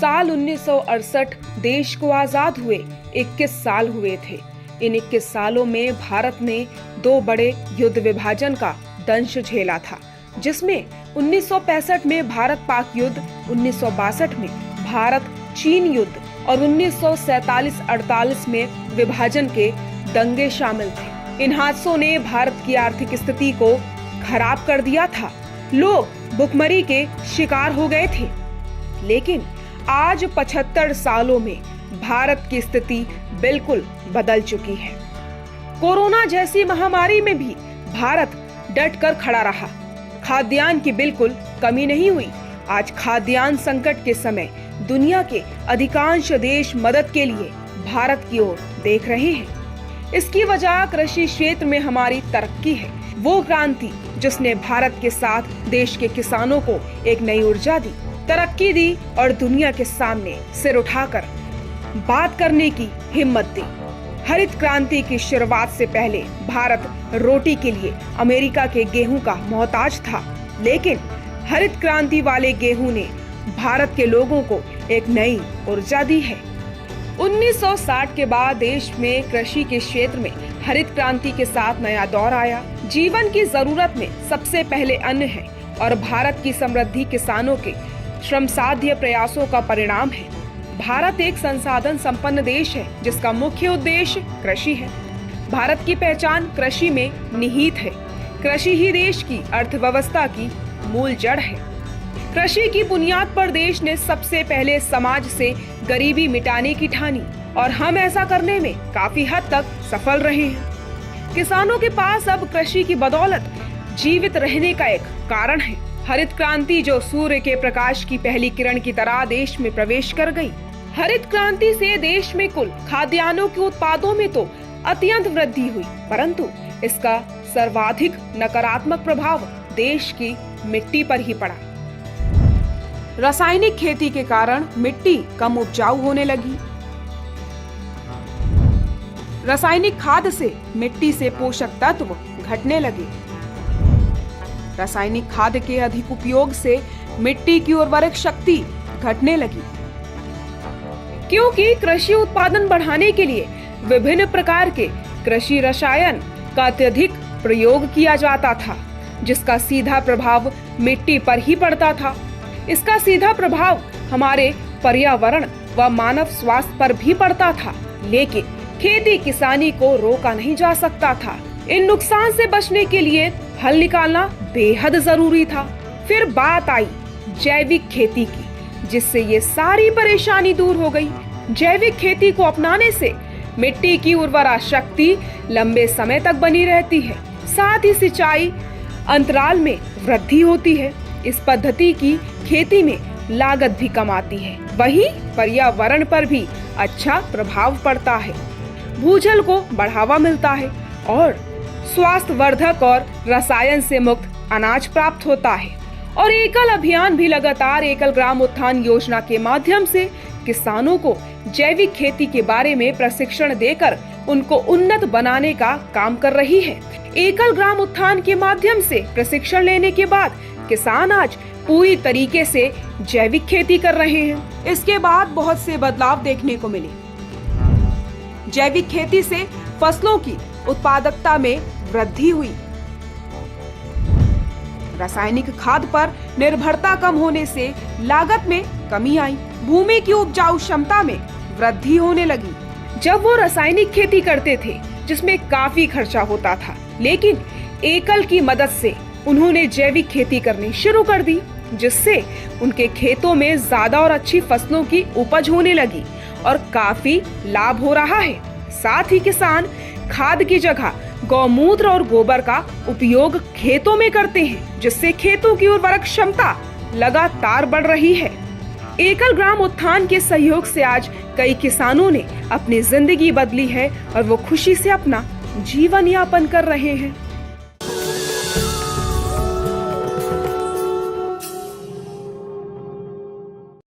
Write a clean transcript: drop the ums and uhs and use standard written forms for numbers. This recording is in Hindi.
साल 1968 देश को आजाद हुए 21 साल हुए थे। इन 21 सालों में भारत ने 2 बड़े युद्ध विभाजन का दंश झेला था, जिसमें 1965 में भारत पाक युद्ध, 1962 में भारत चीन युद्ध और 1947-48 में विभाजन के दंगे शामिल थे। इन हादसों ने भारत की आर्थिक स्थिति को खराब कर दिया था। लोग भुखमरी के शिकार हो गए थे। लेकिन आज 75 सालों में भारत की स्थिति बिल्कुल बदल चुकी है। कोरोना जैसी महामारी में भी भारत डट कर खड़ा रहा। खाद्यान्न की बिल्कुल कमी नहीं हुई। आज खाद्यान्न संकट के समय दुनिया के अधिकांश देश मदद के लिए भारत की ओर देख रहे हैं। इसकी वजह कृषि क्षेत्र में हमारी तरक्की है, वो क्रांति जिसने भारत के साथ देश के किसानों को एक नई ऊर्जा दी, तरक्की दी और दुनिया के सामने सिर उठाकर बात करने की हिम्मत दी। हरित क्रांति की शुरुआत से पहले भारत रोटी के लिए अमेरिका के गेहूं का मोहताज था, लेकिन हरित क्रांति वाले गेहूं ने भारत के लोगों को एक नई ऊर्जा दी है। 1960 के बाद देश में कृषि के क्षेत्र में हरित क्रांति के साथ नया दौर आया। जीवन की जरूरत में सबसे पहले अन्न है और भारत की समृद्धि किसानों के श्रमसाध्य प्रयासों का परिणाम है। भारत एक संसाधन संपन्न देश है जिसका मुख्य उद्देश्य कृषि है। भारत की पहचान कृषि में निहित है। कृषि ही देश की अर्थव्यवस्था की मूल जड़ है। कृषि की बुनियाद पर देश ने सबसे पहले समाज से गरीबी मिटाने की ठानी और हम ऐसा करने में काफी हद तक सफल रहे हैं। किसानों के पास अब कृषि की बदौलत जीवित रहने का एक कारण है। हरित क्रांति जो सूर्य के प्रकाश की पहली किरण की तरह देश में प्रवेश कर गई। हरित क्रांति से देश में कुल खाद्यान्नों के उत्पादों में तो अत्यंत वृद्धि हुई, परंतु इसका सर्वाधिक नकारात्मक प्रभाव देश की मिट्टी पर ही पड़ा। रासायनिक खेती के कारण मिट्टी कम उपजाऊ होने लगी। रासायनिक खाद से मिट्टी से पोषक तत्व घटने लगे। रासायनिक खाद के अधिक उपयोग से मिट्टी की उर्वरक शक्ति घटने लगी। क्योंकि कृषि उत्पादन बढ़ाने के लिए विभिन्न प्रकार के कृषि रसायन का अत्यधिक प्रयोग किया जाता था, जिसका सीधा प्रभाव मिट्टी पर ही पड़ता था। इसका सीधा प्रभाव हमारे पर्यावरण व मानव स्वास्थ्य पर भी पड़ता था, लेकिन खेती किसानी को रोका नहीं जा सकता था। इन नुकसान से बचने के लिए हल निकालना बेहद जरूरी था। फिर बात आई जैविक खेती की, जिससे ये सारी परेशानी दूर हो गई। जैविक खेती को अपनाने से मिट्टी की उर्वरा शक्ति लंबे समय तक बनी रहती है, साथ ही सिंचाई अंतराल में वृद्धि होती है। इस पद्धति की खेती में लागत भी कम आती है, वहीं पर्यावरण पर भी अच्छा प्रभाव पड़ता है। भूजल को बढ़ावा मिलता है और स्वास्थ्यवर्धक और रसायन से मुक्त अनाज प्राप्त होता है। और एकल अभियान भी लगातार एकल ग्राम उत्थान योजना के माध्यम से किसानों को जैविक खेती के बारे में प्रशिक्षण देकर उनको उन्नत बनाने का काम कर रही है। एकल ग्राम उत्थान के माध्यम से प्रशिक्षण लेने के बाद किसान आज पूरी तरीके से जैविक खेती कर रहे हैं। इसके बाद बहुत से बदलाव देखने को मिले। जैविक खेती से फसलों की उत्पादकता में वृद्धि हुई। रासायनिक खाद पर निर्भरता कम होने से लागत में कमी आई। भूमि की उपजाऊ क्षमता में वृद्धि होने लगी। जब वो रासायनिक खेती करते थे जिसमें काफी खर्चा होता था, लेकिन एकल की मदद से उन्होंने जैविक खेती करनी शुरू कर दी, जिससे उनके खेतों में ज्यादा और अच्छी फसलों की उपज होने लगी और काफी लाभ हो रहा है। साथ ही किसान खाद की जगह गौमूत्र और गोबर का उपयोग खेतों में करते हैं, जिससे खेतों की उर्वरक क्षमता लगातार बढ़ रही है। एकल ग्राम उत्थान के सहयोग से आज कई किसानों ने अपनी जिंदगी बदली है और वो खुशी से अपना जीवन यापन कर रहे हैं।